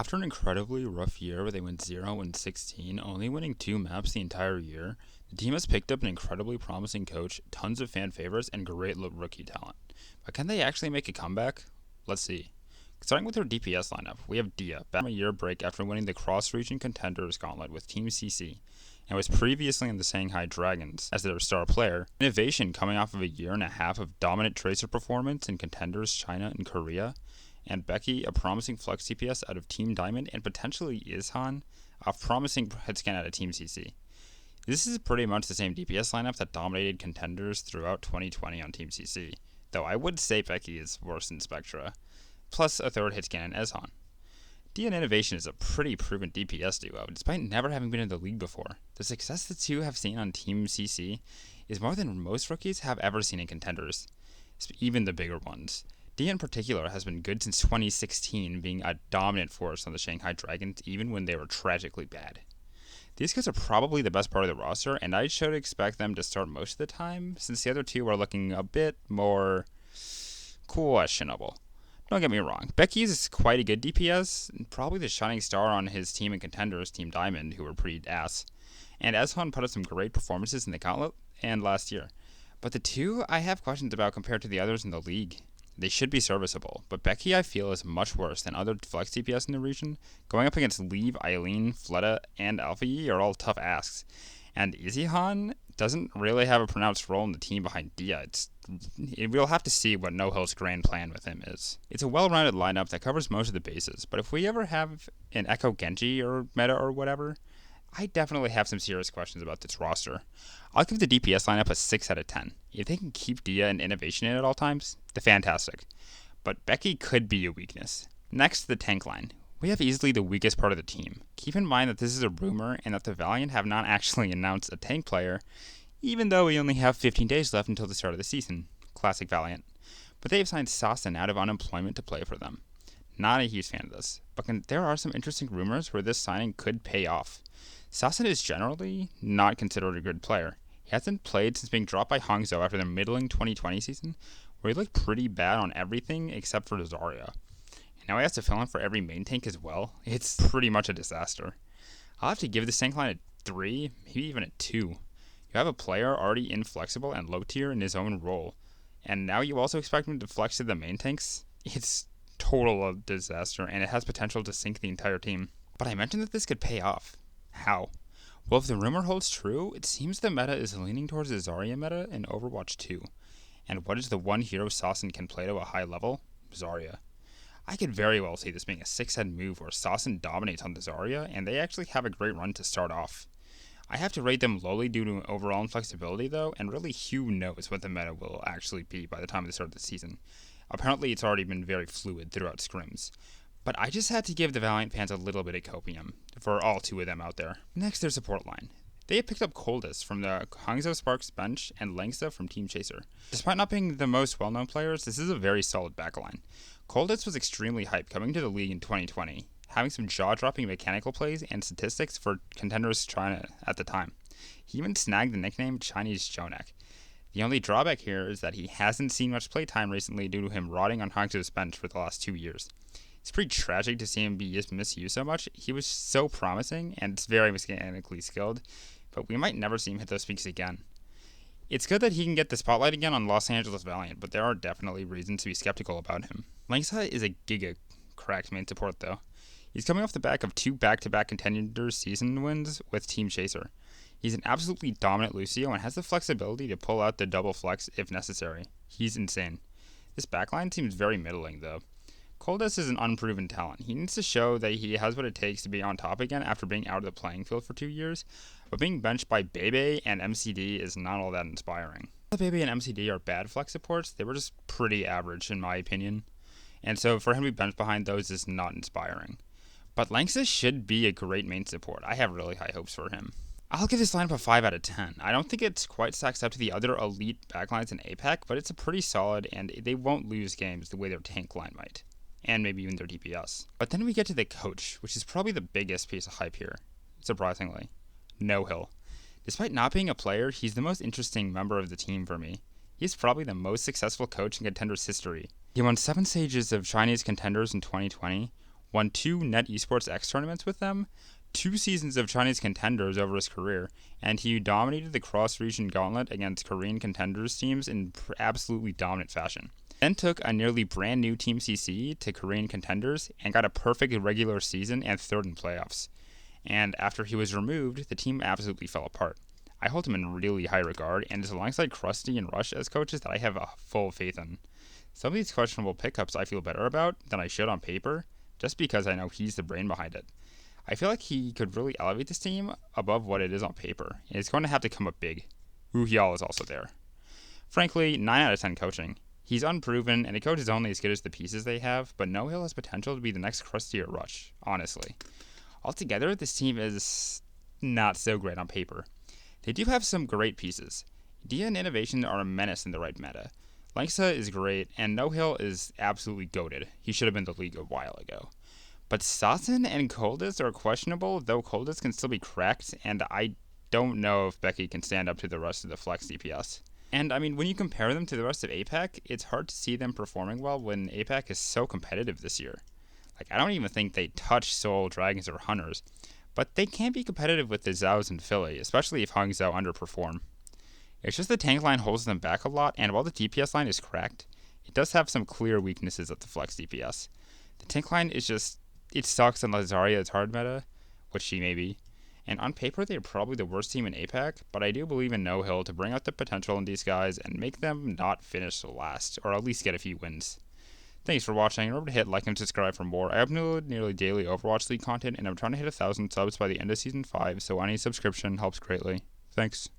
After an incredibly rough year where they went 0-16, only winning 2 maps the entire year, the team has picked up an incredibly promising coach, tons of fan favorites, and great rookie talent. But can they actually make a comeback? Let's see. Starting with their DPS lineup, we have Dia, back from a year break after winning the cross-region contenders gauntlet with Team CC, and was previously in the Shanghai Dragons as their star player. Innovation coming off of a year and a half of dominant Tracer performance in contenders China and Korea, and Becky, a promising flex DPS out of Team Diamond, and potentially Ishan, a promising hitscan out of Team CC. This is pretty much the same DPS lineup that dominated contenders throughout 2020 on Team CC, though I would say Becky is worse than Spectra, plus a third hitscan in Ezhan. Dia and Innovation is a pretty proven DPS duo, despite never having been in the league before. The success the two have seen on Team CC is more than most rookies have ever seen in contenders, even the bigger ones. Dia in particular has been good since 2016, being a dominant force on the Shanghai Dragons even when they were tragically bad. These guys are probably the best part of the roster, and I should expect them to start most of the time, since the other two are looking a bit more questionable. Don't get me wrong, Becky is quite a good DPS, and probably the shining star on his team and contenders, Team Diamond, who were pretty ass. And Ezhan put up some great performances in the Gauntlet and last year. But the two I have questions about compared to the others in the league. They should be serviceable, but Becky I feel is much worse than other flex DPS in the region. Going up against Leave, Eileen, Fleta, and Alpha Yi are all tough asks. And Izzyhan doesn't really have a pronounced role in the team behind Dia. We'll have to see what No Hill's grand plan with him is. It's a well-rounded lineup that covers most of the bases, but if we ever have an Echo Genji or meta or whatever, I definitely have some serious questions about this roster. I'll give the DPS lineup a 6 out of 10. If they can keep Dia and Innovation in at all times, they're fantastic. But Becky could be a weakness. Next, the tank line. We have easily the weakest part of the team. Keep in mind that this is a rumor and that the Valiant have not actually announced a tank player, even though we only have 15 days left until the start of the season. Classic Valiant. But they have signed Sassen out of unemployment to play for them. Not a huge fan of this, but there are some interesting rumors where this signing could pay off. Sassen is generally not considered a good player. He hasn't played since being dropped by Hangzhou after their middling 2020 season, where he looked pretty bad on everything except for Zarya. And now he has to fill in for every main tank as well. It's pretty much a disaster. I'll have to give this tank line a 3, maybe even a 2. You have a player already inflexible and low tier in his own role, and now you also expect him to flex to the main tanks? It's total disaster, and it has potential to sink the entire team. But I mentioned that this could pay off. How? Well, if the rumor holds true, it seems the meta is leaning towards the Zarya meta in Overwatch 2. And what is the one hero Sassen can play to a high level? Zarya. I could very well see this being a 6-head move where Sassen dominates on the Zarya, and they actually have a great run to start off. I have to rate them lowly due to overall inflexibility though, and really who knows what the meta will actually be by the time of the start of the season. Apparently it's already been very fluid throughout scrims. But I just had to give the Valiant fans a little bit of copium for all two of them out there. Next, their support line. They have picked up Coldest from the Hangzhou Sparks bench and Langsta from Team Chaser. Despite not being the most well-known players, this is a very solid backline. Coldest was extremely hyped coming to the league in 2020, having some jaw-dropping mechanical plays and statistics for contenders China at the time. He even snagged the nickname Chinese Jonak. The only drawback here is that he hasn't seen much playtime recently due to him rotting on Hangzhou's bench for the last 2 years. It's pretty tragic to see him be misused so much. He was so promising and very mechanically skilled, but we might never see him hit those peaks again. It's good that he can get the spotlight again on Los Angeles Valiant, but there are definitely reasons to be skeptical about him. Langsa is a giga cracked main support though. He's coming off the back of 2 back-to-back contenders season wins with Team Chaser. He's an absolutely dominant Lucio and has the flexibility to pull out the double flex if necessary. He's insane. This backline seems very middling though. Coldest is an unproven talent. He needs to show that he has what it takes to be on top again after being out of the playing field for 2 years, but being benched by Bebe and MCD is not all that inspiring. While Bebe and MCD are bad flex supports, they were just pretty average in my opinion, and so for him to be benched behind those is not inspiring. But Lanxus should be a great main support. I have really high hopes for him. I'll give this lineup a 5 out of 10. I don't think it's quite stacks up to the other elite backlines in APAC, but it's a pretty solid, and they won't lose games the way their tank line might. And maybe even their DPS. But then we get to the coach, which is probably the biggest piece of hype here, surprisingly. No Hill. Despite not being a player, he's the most interesting member of the team for me. He's probably the most successful coach in Contenders history. He won 7 stages of Chinese Contenders in 2020, won 2 Net Esports X tournaments with them, 2 seasons of Chinese contenders over his career, and he dominated the cross-region gauntlet against Korean contenders teams in absolutely dominant fashion. Then took a nearly brand new Team CC to Korean contenders and got a perfect regular season and third in playoffs. And after he was removed, the team absolutely fell apart. I hold him in really high regard, and it's alongside Krusty and Rush as coaches that I have a full faith in. Some of these questionable pickups I feel better about than I should on paper, just because I know he's the brain behind it. I feel like he could really elevate this team above what it is on paper, and it's going to have to come up big. Woo Hyal is also there. Frankly, 9 out of 10 coaching. He's unproven, and a coach is only as good as the pieces they have, but No Hill has potential to be the next Krusty or Rush, honestly. Altogether, this team is not so great on paper. They do have some great pieces. Dia and Innovation are a menace in the right meta. Langsa is great, and No Hill is absolutely goated. He should have been in the league a while ago. But Sassen and Coldest are questionable, though Coldest can still be cracked, and I don't know if Becky can stand up to the rest of the flex DPS. And I mean, when you compare them to the rest of APAC, it's hard to see them performing well when APAC is so competitive this year. Like, I don't even think they touch Soul, Dragons, or Hunters, but they can be competitive with the Zhaos and Philly, especially if Hung Zhao underperform. It's just the tank line holds them back a lot, and while the DPS line is cracked, it does have some clear weaknesses at the flex DPS. The tank line is just, it sucks unless Zarya is hard meta, which she may be. And on paper, they're probably the worst team in APAC, but I do believe in No Hill to bring out the potential in these guys and make them not finish last, or at least get a few wins. Thanks for watching. Remember to hit like and subscribe for more. I upload nearly daily Overwatch League content, and I'm trying to hit 1,000 subs by the end of Season 5, so any subscription helps greatly. Thanks.